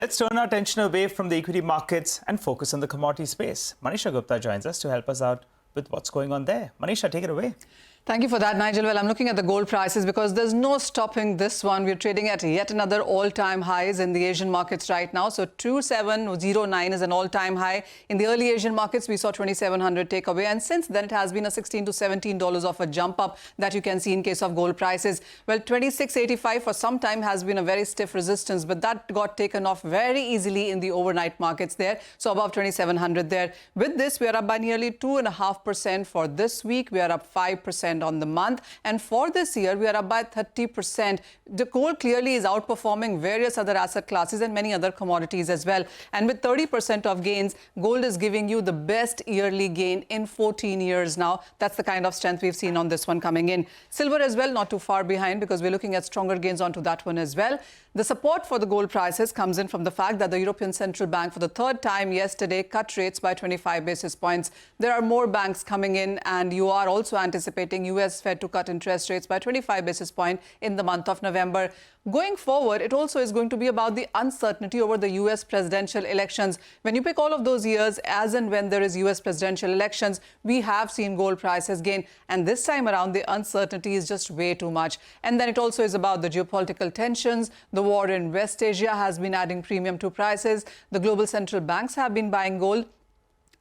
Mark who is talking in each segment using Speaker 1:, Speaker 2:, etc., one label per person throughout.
Speaker 1: Let's turn our attention away from the equity markets and focus on the commodity space. Manisha Gupta joins us to help us out with what's going on there. Manisha, take it away.
Speaker 2: Thank you for that, Nigel. Well, I'm looking at the gold prices because there's no stopping this one. We're trading at yet another all-time highs in the Asian markets right now. So 2709 is an all-time high. In the early Asian markets, we saw 2700 take away. And since then, it has been a $16 to $17 of a jump up that you can see in case of gold prices. Well, 2685 for some time has been a very stiff resistance, but that got taken off very easily in the overnight markets there. So above 2700 there. With this, we are up by nearly 2.5% for this week. We are up 5% on the month, and for this year we are up by 30%. The gold clearly is outperforming various other asset classes and many other commodities as well, and with 30% of gains, gold is giving you the best yearly gain in 14 years now. That's the kind of strength we've seen on this one coming in. Silver as well, not too far behind, because we're looking at stronger gains onto that one as well. The support for the gold prices comes in from the fact that the European Central Bank for the third time yesterday cut rates by 25 basis points. There are more banks coming in, and you are also anticipating US Fed to cut interest rates by 25 basis points in the month of November. Going forward, it also is going to be about the uncertainty over the US presidential elections. When you pick all of those years, as and when there is US presidential elections, we have seen gold prices gain. And this time around, the uncertainty is just way too much. And then it also is about the geopolitical tensions. The war in West Asia has been adding premium to prices. The global central banks have been buying gold.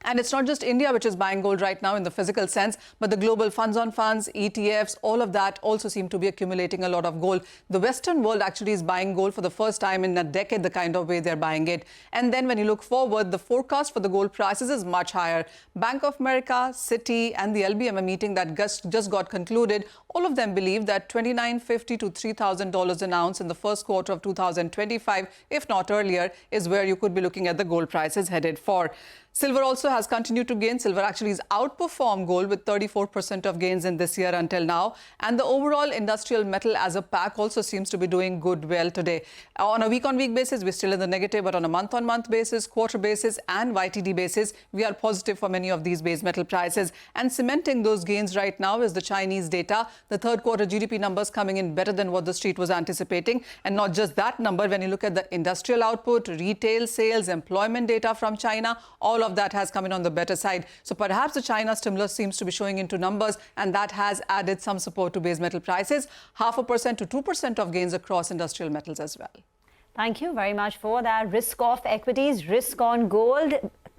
Speaker 2: And it's not just India which is buying gold right now in the physical sense, but the global funds on funds, ETFs, all of that also seem to be accumulating a lot of gold. The Western world actually is buying gold for the first time in a decade, the kind of way they're buying it. And then when you look forward, the forecast for the gold prices is much higher. Bank of America, Citi, and the LBMA meeting that just got concluded, all of them believe that $2,950 to $3,000 an ounce in the first quarter of 2025, if not earlier, is where you could be looking at the gold prices headed for. Silver also has continued to gain. Silver actually has outperformed gold with 34% of gains in this year until now. And the overall industrial metal as a pack also seems to be doing well today. On a week-on-week basis, we're still in the negative, but on a month-on-month basis, quarter basis, and YTD basis, we are positive for many of these base metal prices. And cementing those gains right now is the Chinese data. The third quarter GDP numbers coming in better than what the street was anticipating. And not just that number, when you look at the industrial output, retail sales, employment data from China, all of that has come in on the better side. So perhaps the China stimulus seems to be showing into numbers, and that has added some support to base metal prices. 0.5% to 2% of gains across industrial metals as well.
Speaker 3: Thank you very much for that. Risk off equities, risk on gold.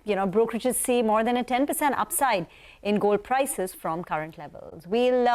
Speaker 3: Brokerages see more than a 10% upside in gold prices from current levels. We'll